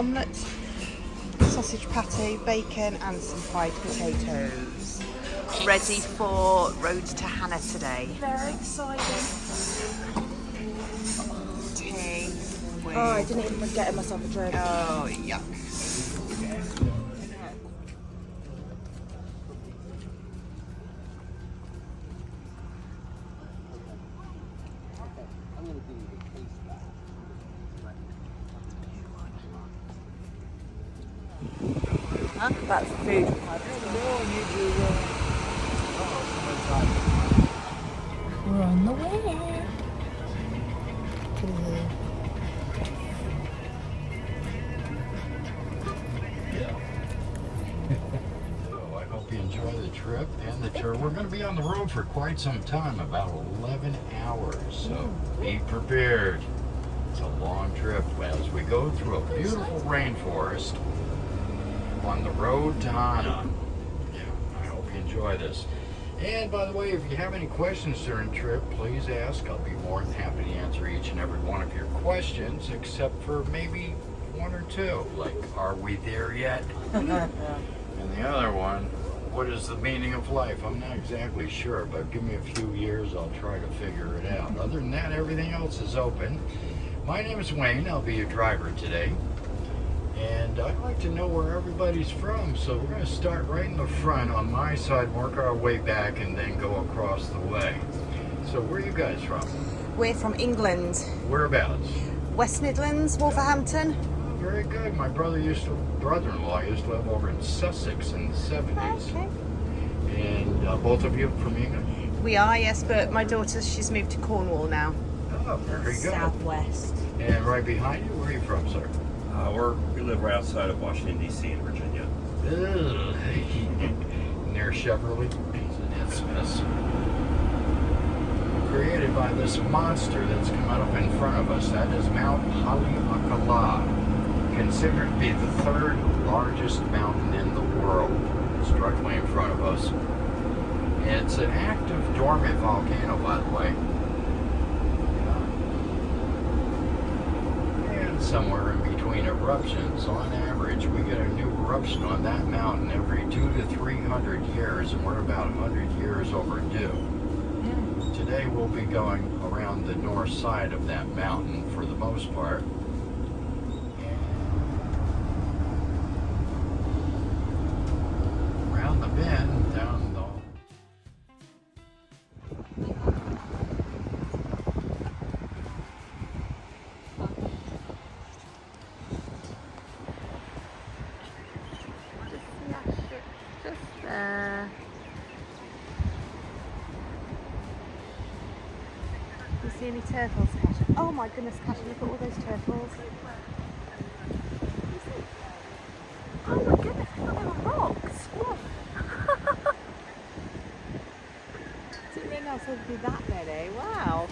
omelette, sausage patty, bacon and some fried potatoes. Ready for road to Hana today. Very exciting. Tea. Oh, I didn't even get myself a drink. Oh, yuck. Huh? That's food. We're on the way. So I hope you enjoy the trip and the tour. We're going to be on the road for quite some time, about 11 hours. So be prepared. It's a long trip as we go through a beautiful rainforest on the road to Hana. Yeah, I hope you enjoy this. And by the way, if you have any questions during the trip, please ask. I'll be more than happy to answer each and every one of your questions, except for maybe one or two, like, are we there yet? And the other one, what is the meaning of life? I'm not exactly sure, but give me a few years, I'll try to figure it out. Other than that, everything else is open. My name is Wayne. I'll be your driver today. And I'd like to know where everybody's from, so we're going to start right in the front on my side, work our way back, and then go across the way. So where are you guys from? We're from England. Whereabouts? West Midlands, Wolverhampton. Oh, very good. My brother-in-law used to live over in Sussex in the 70s. Okay. And both of you from England? We are, yes, but my daughter, she's moved to Cornwall now. Oh, very good. Southwest. And right behind you, where are you from, sir? We live right outside of Washington, D.C. in Virginia. Ugh. Near Chevrolet. It's created by this monster that's coming up in front of us. That is Mount Haleakala, considered to be the third largest mountain in the world. It's directly in front of us. It's an active dormant volcano, by the way. And somewhere in between eruptions, on average, we get a new eruption on that mountain every 200 to 300 years, and we're about 100 years overdue. Today we'll be going around the north side of that mountain for the most part. Around the bend, down the... Just there. Do you see any turtles, Kasia? Oh my goodness, Kasia, look at all those turtles. Oh my goodness, look at the rocks. Look. Didn't realise there'd be that many. Wow.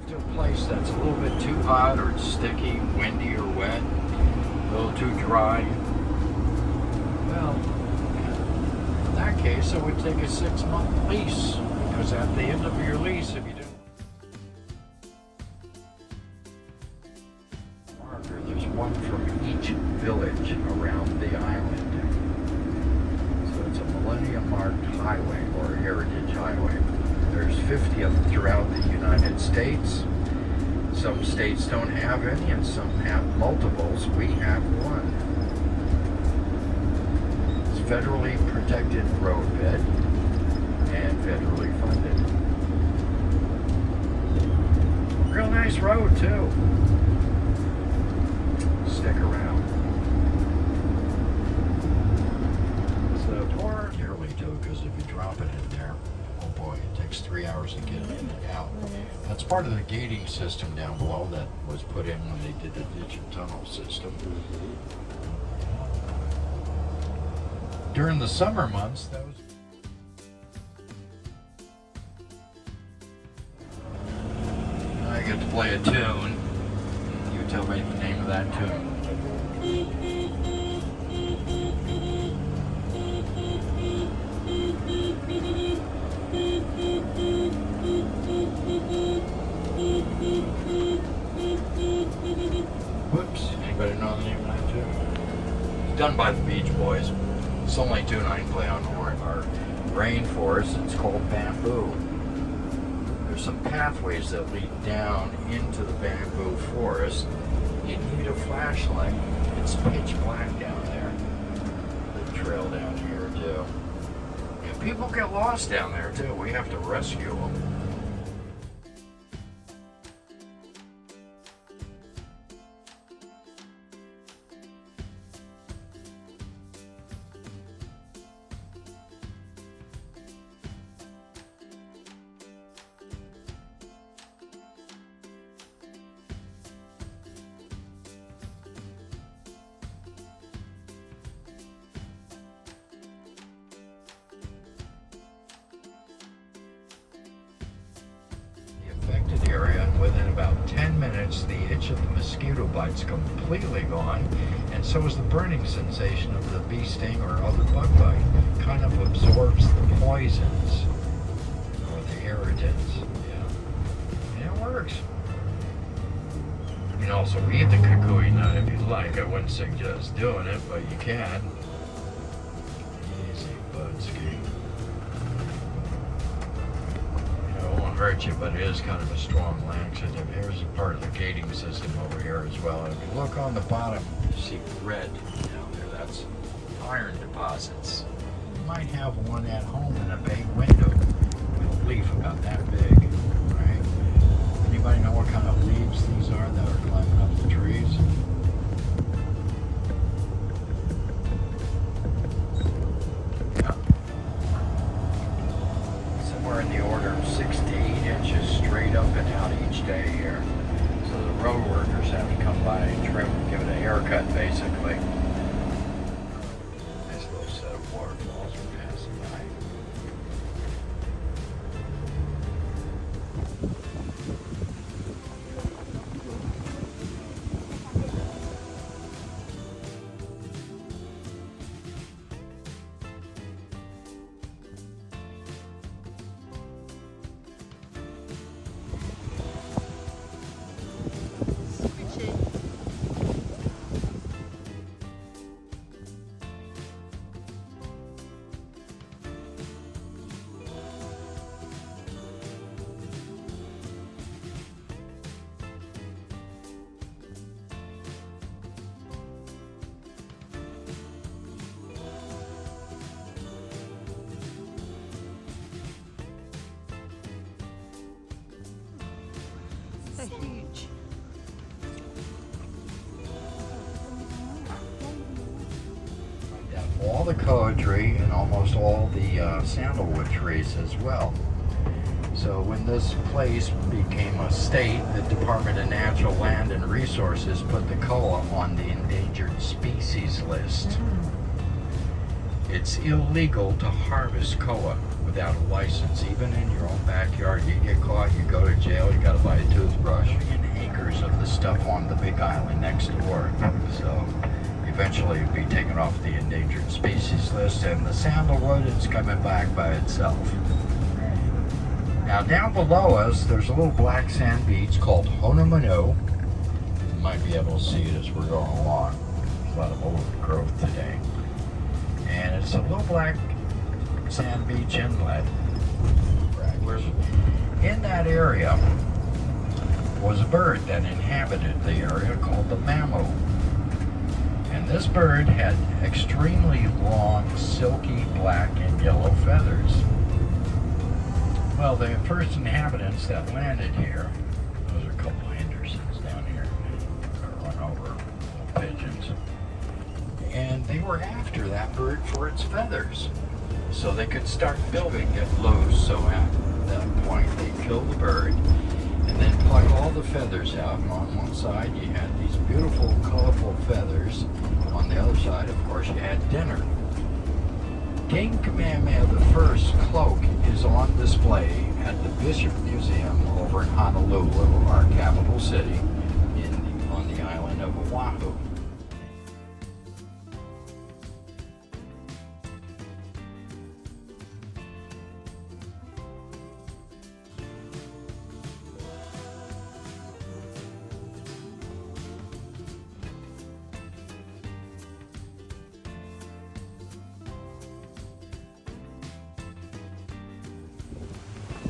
To a place that's a little bit too hot or sticky, windy or wet, a little too dry. Well, in that case, I would take a 6-month lease, because at the end of your lease, if you do marker, there's one from each village around the island. So it's a Millennium Marked highway or a heritage highway. There's 50 of them throughout the United States. Some states don't have any and some have multiples. We have one. It's federally protected roadbed and federally funded. Real nice road too. Stick around. So tour nearly too, because if you drop it in there, oh boy, it takes 3 hours to get in and out. That's part of the gating system down below that was put in when they did the ditch and tunnel system. During the summer months, that was... I get to play a tune. You tell me the name of that tune. done by the Beach Boys. It's only tune I can play on our Rainforest. It's called Bamboo. There's some pathways that lead down into the bamboo forest. You need a flashlight. It's pitch black down there. The trail down here too. And people get lost down there too. We have to rescue them. Affected area, and within about 10 minutes the itch of the mosquito bite's completely gone, and so is the burning sensation of the bee sting or other bug bite. Kind of absorbs the poisons or the irritants. Yeah, and it works. You can also eat the kukui nut if you like. I wouldn't suggest doing it, but you can. Easy bud ski. Hurt you, but it is kind of a strong laxative. Here's a part of the gating system over here as well. And if you look on the bottom, you see red down there. That's iron deposits. You might have one at home in a bay window with a leaf about that big, right? Anybody know what kind of leaves these are that are climbing up the trees? Somewhere in the order of 6 to 8 inches straight up and out each day here. So the road workers have to come by and trim, give it a haircut basically. Nice little set of waterfalls we're passing by. They're huge. All the koa tree and almost all the sandalwood trees as well. So when this place became a state, the Department of Natural Land and Resources put the koa on the endangered species list. It's illegal to harvest koa without a license, even in your own backyard. You get caught, you go to jail, you gotta buy a toothbrush and acres of the stuff on the big island next door. So eventually it'll be taken off the endangered species list, and the sandalwood is coming back by itself. Now down below us, there's a little black sand beach called Hana. You might be able to see it as we're going along. There's a lot of overgrowth today. And it's a little black sand beach inlet. In that area was a bird that inhabited the area called the mamo. And this bird had extremely long, silky black and yellow feathers. Well, the first inhabitants that landed here, those are a couple of Hendersons down here, run over little pigeons. And they were after that bird for its feathers, so they could start building it loose. So at that point, they kill the bird and then pluck all the feathers out. And on one side, you had these beautiful, colorful feathers. On the other side, of course, you had dinner. King Kamehameha I's cloak is on display at the Bishop Museum over in Honolulu, our capital city, on the island of Oahu.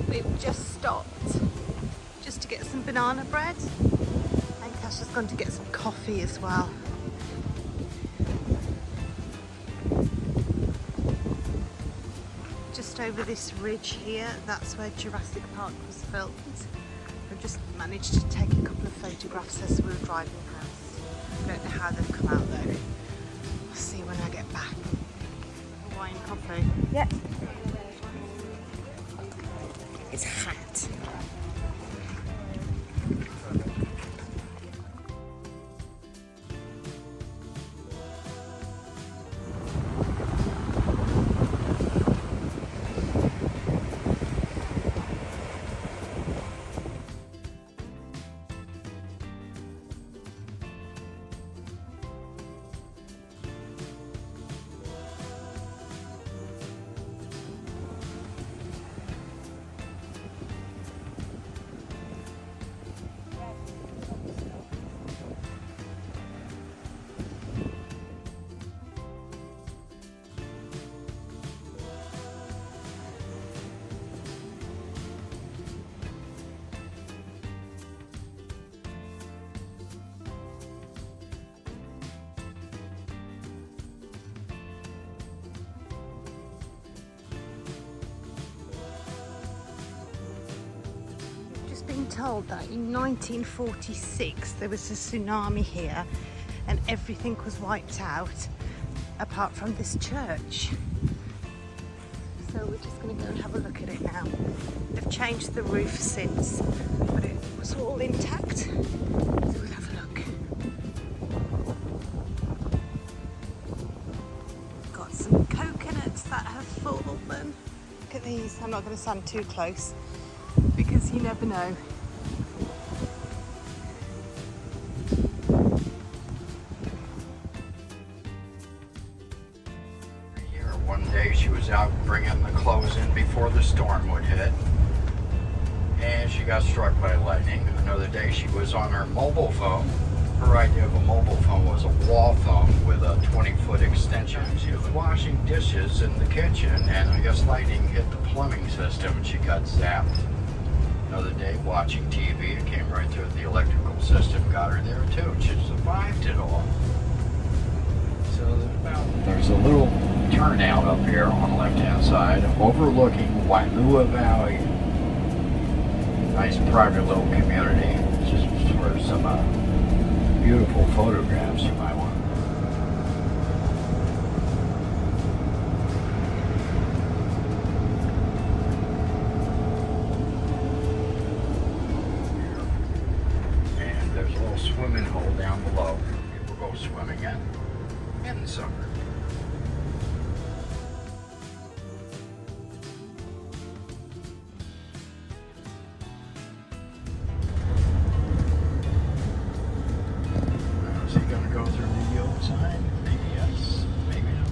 We've just stopped just to get some banana bread, and Kash has gone to get some coffee as well. Just over this ridge here, that's where Jurassic Park was filmed. I've just managed to take a couple of photographs as we were driving past. I don't know how they've come out though. I'll see when I get back. Hawaiian coffee. Yeah. It's hat. Been told that in 1946 there was a tsunami here and everything was wiped out apart from this church. So we're just going to go and have a look at it now. They've changed the roof since, but it was all intact. So we'll have a look. Got some coconuts that have fallen. Look at these. I'm not going to stand too close, because you never know. One day she was out bringing the clothes in before the storm would hit, and she got struck by lightning. Another day she was on her mobile phone. Her idea of a mobile phone was a wall phone with a 20-foot extension. She was washing dishes in the kitchen, and I guess lightning hit the plumbing system and she got zapped. Another day watching TV, it came right through the electrical system, got her there too. She survived it all. So there's a little turnout up here on the left-hand side, overlooking Wailua Valley. Nice private little community, just for some beautiful photographs you might want. And there's a little swimming hole down below. People go swimming in the summer. Is he going to go through the yield sign? Maybe yes, maybe no.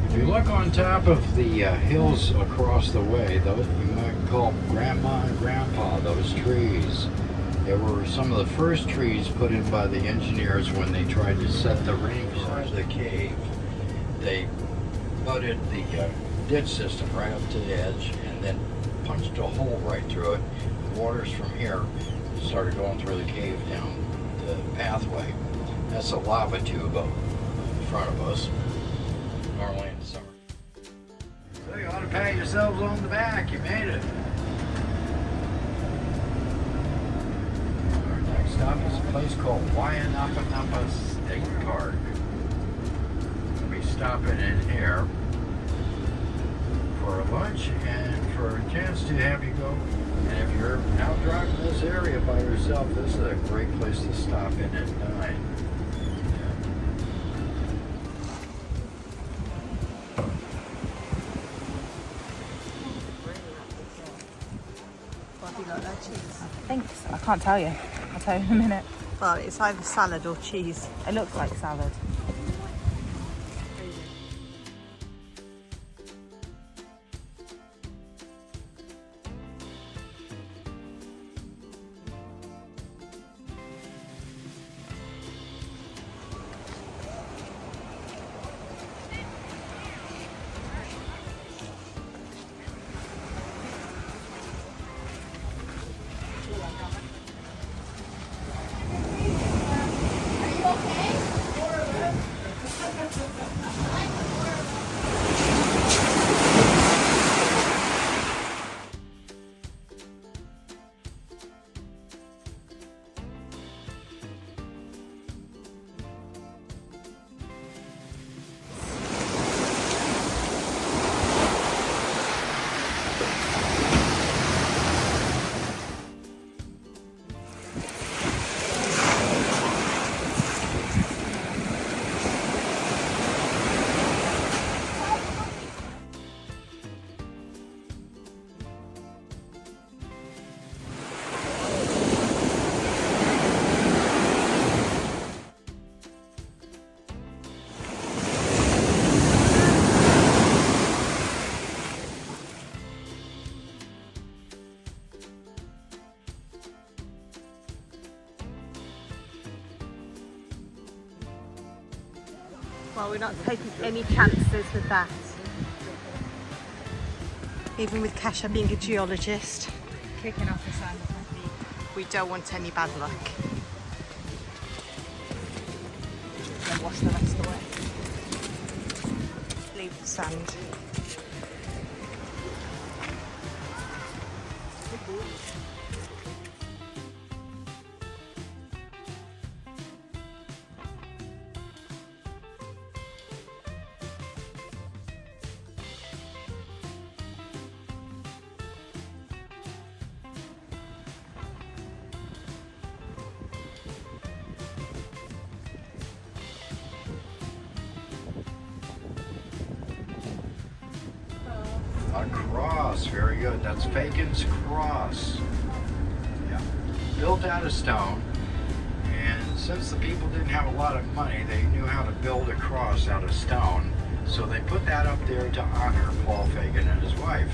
If you look on top of the hills across the way, those you might call Grandma and Grandpa, those trees. They were some of the first trees put in by the engineers when they tried to set the rainforest, the cave. They butted the ditch system right up to the edge and then punched a hole right through it. The waters from here started going through the cave down the pathway. That's a lava tube up in front of us, normally in the summer. So you ought to pat yourselves on the back, you made it. Our next stop is a place called Wayanapa State Park. We'll be stopping in here for a lunch and for a chance to have you go. And if you're out driving this area by yourself, this is a great place to stop in at night. What have you got there, cheese? I think so. I can't tell you. I'll tell you in a minute. Well, it's either salad or cheese. It looks like salad. Well, we're not taking any chances with that. Even with Kasha being a geologist, Kicking off the sand. we don't want any bad luck. Then wash the rest away. Leave the sand. A cross, very good. That's Fagin's cross. Yeah. Built out of stone. And since the people didn't have a lot of money, they knew how to build a cross out of stone. So they put that up there to honor Paul Fagin and his wife.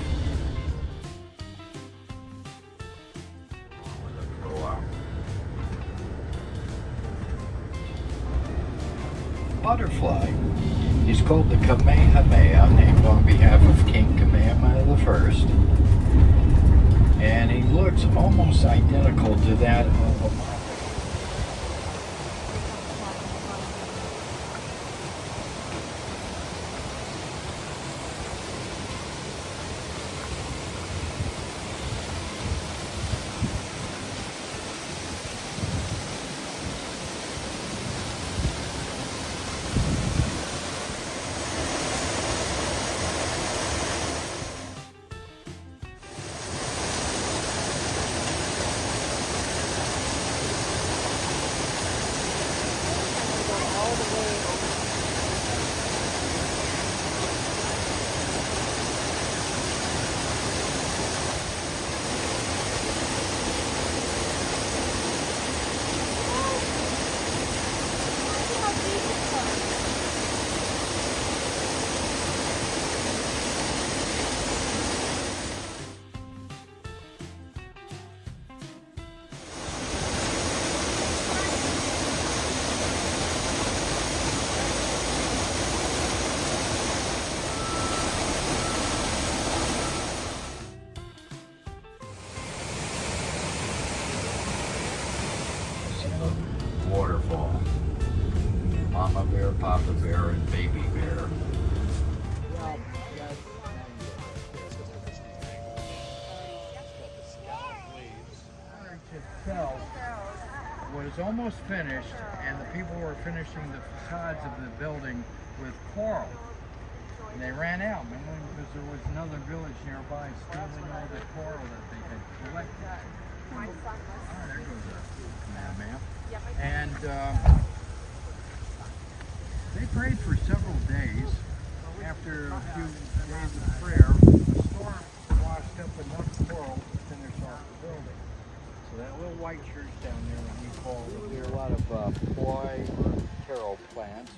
Butterfly. He's called the Kamehameha, named on behalf of King Kamehameha I. And he looks almost identical to that of a mountain. Waterfall. Mama bear, Papa bear, and baby bear. Was almost finished, and the people were finishing the facades of the building with coral. And they ran out, mainly because there was another village nearby stealing all the coral that they had collected. Oh, there goes a ma'am. And they prayed for several days. After a few days of prayer, the storm washed up enough coral to finish off the building. So that little white church down there that we call, there are a lot of poi or taro plants.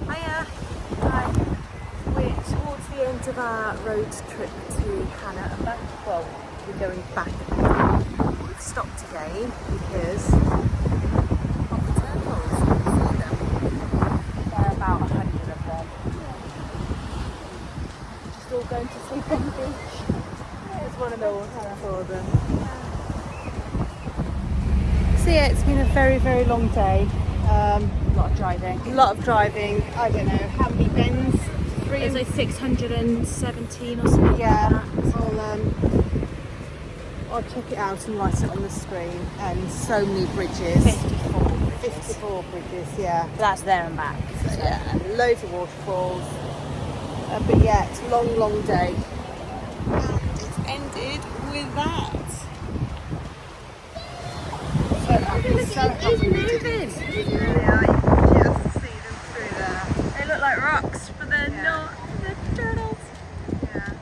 Hiya! Hi. We're towards the end of our road trip to Hana and back. Well, we're going back. We've stopped again because of the turtles. You can see them. There are about 100 of them. Just all going to sleep on the beach. There's one in the water for them. So yeah, it's been a very, very long day. A lot of driving. A lot of driving. I don't know how many bends. It's like 617 or something. Yeah. I'll check it out and write it on the screen. And so many bridges. 54 bridges. Yeah. That's there and back. So, yeah, and loads of waterfalls. But yeah, it's a long, long day. And it's ended with that. So happy, so happy we did it. Yeah, you can just see them through there. They look like rocks, but they're not. They're turtles. Yeah.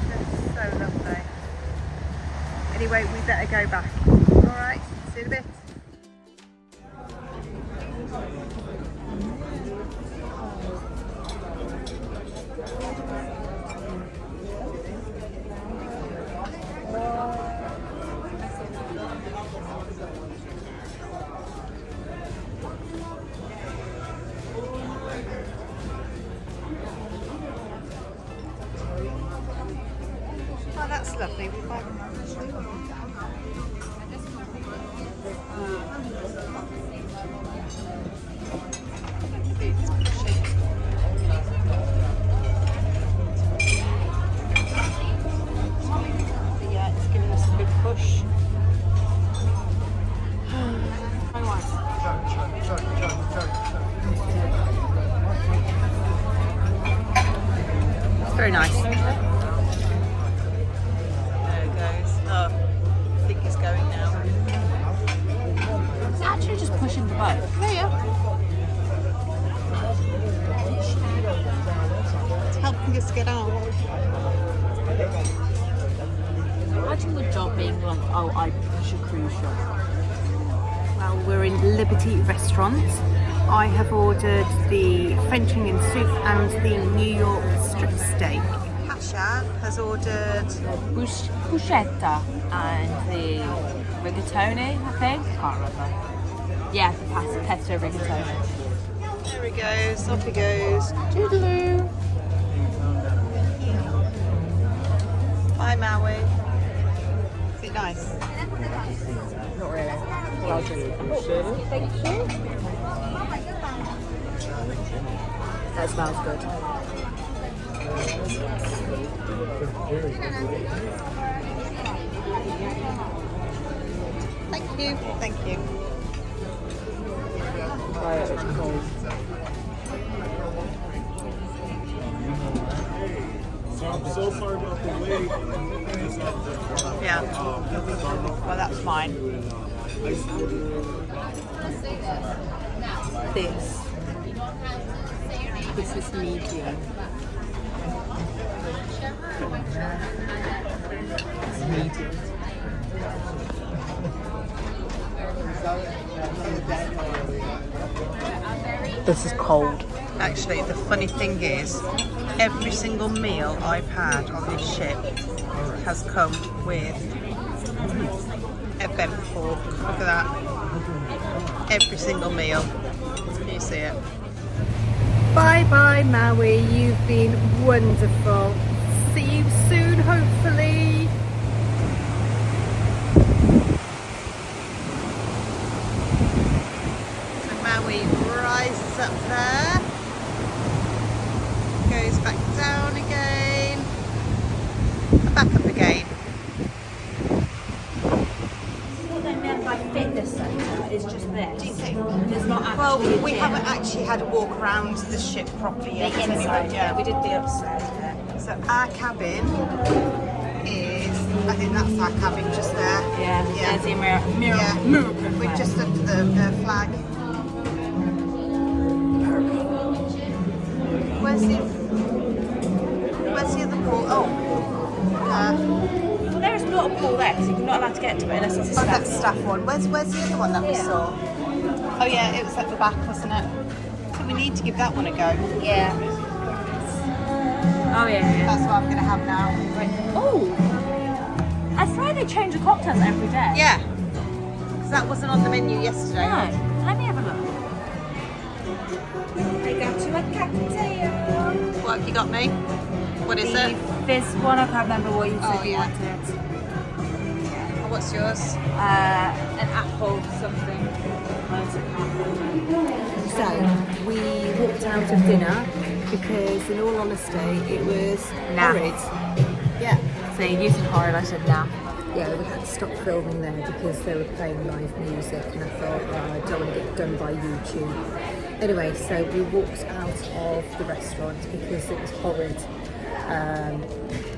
They're so lovely. Anyway, we better go back. Alright, see you in a bit. Oh, that's lovely. We've got yeah, it's giving us a good push. It's very nice. There it goes. Oh, I think it's going now. It's actually just pushing the boat. Yeah. It's helping us get out. Imagine the job being like, oh, I push a cruise ship. Well, we're in Liberty Restaurant. I have ordered the French onion soup and the New York strip steak. Pasha has ordered Bruschetta and the rigatoni, I think. I can't remember. Yeah, the pesto rigatoni. There he goes, off he goes. Toodaloo. Bye, Maui. Is it nice? Not really. Well, I'll just... Thank you. That smells good. Thank you. Thank you. Right, it's cold. So I'm so sorry about the wait. Yeah. Well, that's fine. This is medium. It's medium. This is cold. Actually, the funny thing is, every single meal I've had on this ship has come with a bent fork. Look at that. Every single meal. Can you see it? Bye bye, Maui. You've been wonderful. See you soon, hopefully. So Maui rises up there, goes back down again, and back up again. What they meant by fitness centre is just this. Do you think? There's not actually Well, a we gym. haven't actually had a walk around the ship properly yet. The inside, yeah. We did the upstairs. So our cabin is, I think that's our cabin just there. Yeah, Yeah. there's the mirror. Yeah. We're just under the flag. Where's the other pool? Oh, Well, there is not a pool there because you're not allowed to get to it unless it's a staff. that's the staff one. Where's the other one that we saw? Oh yeah, it was at the back, wasn't it? So we need to give that one a go. Yeah. Oh yeah. That's what I'm going to have now. Right. Oh, I swear they change the cocktails every day. Yeah, because that wasn't on the menu yesterday. No, let me have a look. I got you a cocktail. What What have you got me? What is it? This one, I can't remember what you said you yeah. wanted. What's yours? An apple something. So we walked out of dinner because, in all honesty, it was horrid. Yeah. So you said horrid, I said nah. Yeah, we had to stop filming there because they were playing live music, and I thought, oh, I don't want to get done by YouTube. Anyway, so we walked out of the restaurant because it was horrid. I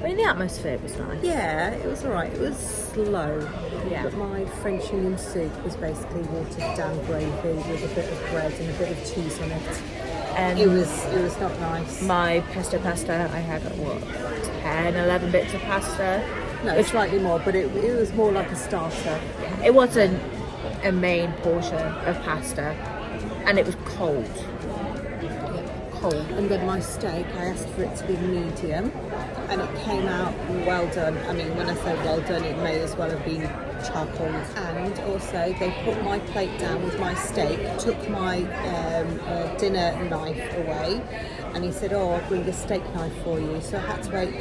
mean, the atmosphere was nice. Yeah, it was alright. It was slow. Yeah. But my French onion soup was basically watered down gravy with a bit of bread and a bit of cheese on it. And It was not nice. my pesto pasta, I had what, 10, 11 bits of pasta. No, slightly more, but it was more like a starter. It wasn't a main portion of pasta, and it was cold. Cold. And then my steak, I asked for it to be medium, and it came out well done. I mean, when I say well done, it may as well have been charcoal. And also, they put my plate down with my steak, took my dinner knife away, and he said, oh, I'll bring a steak knife for you. So I had to wait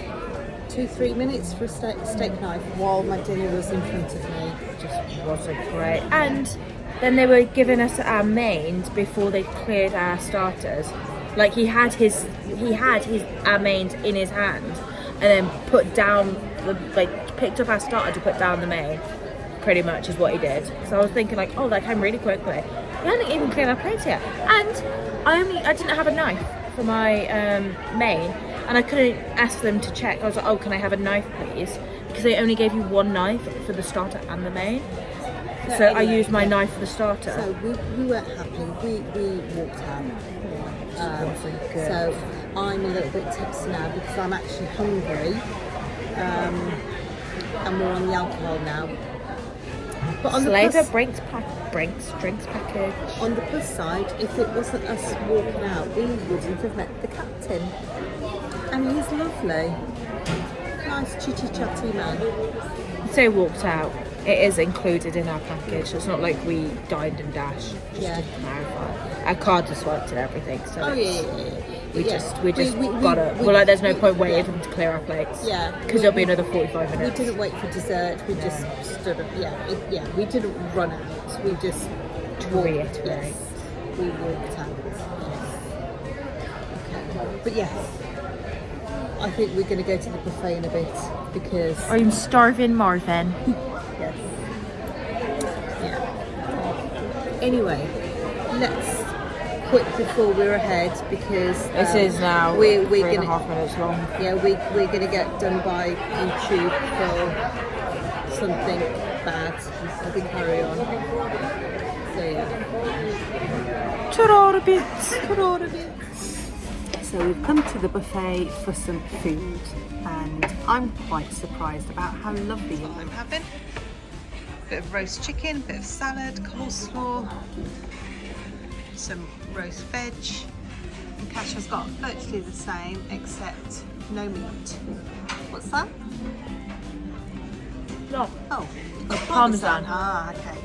2-3 minutes for a steak knife while my dinner was in front of me. Just wasn't great. And then they were giving us our mains before they cleared our starters. Like he had our mains in his hand, and then picked up our starter to put down the main. Pretty much is what he did. So I was thinking like, oh, that came really quickly. We hadn't even cleared our plates yet, and I didn't have a knife for my main, and I couldn't ask them to check. I was like, oh, can I have a knife, please? Because they only gave you one knife for the starter and the main. So anyway, I used my knife for the starter. So we weren't happy. We walked out. So I'm a little bit tipsy now because I'm actually hungry, and we're on the alcohol now. But on Slater the drinks package. On the plus side, if it wasn't us walking out, we wouldn't have met the captain. And he's lovely. Nice chitty chatty man. So walked out. It is included in our package. It's not like we dined and dashed. Just Yeah. to clarify, our cards are swiped and everything. So Oh it's- yeah. we Yeah. just We- got it. we- We're like, there's no we- point waiting yeah. for them to clear our plates. Yeah. Because there'll be another 45 We minutes. didn't wait for dessert. We just stood up. Yeah. We didn't run out. We just reiterate. Yes. We walked out. Yes. Okay. But yes, I think we're going to go to the buffet in a bit because I'm starving, Marvin. yes. Yeah. Anyway, let's quit before we're ahead because This is now we're 3.5 minutes long. Yeah, we're going to get done by YouTube for something bad. I think carry on. So yeah. Ta-da bits. So we've come to the buffet for some food, and I'm quite surprised about how lovely it I'm is. having bit of roast chicken, bit of salad, coleslaw, some roast veg. And Kasha's got virtually the same except no meat. What's that? No. Oh, you've got Parmesan. Ah, okay.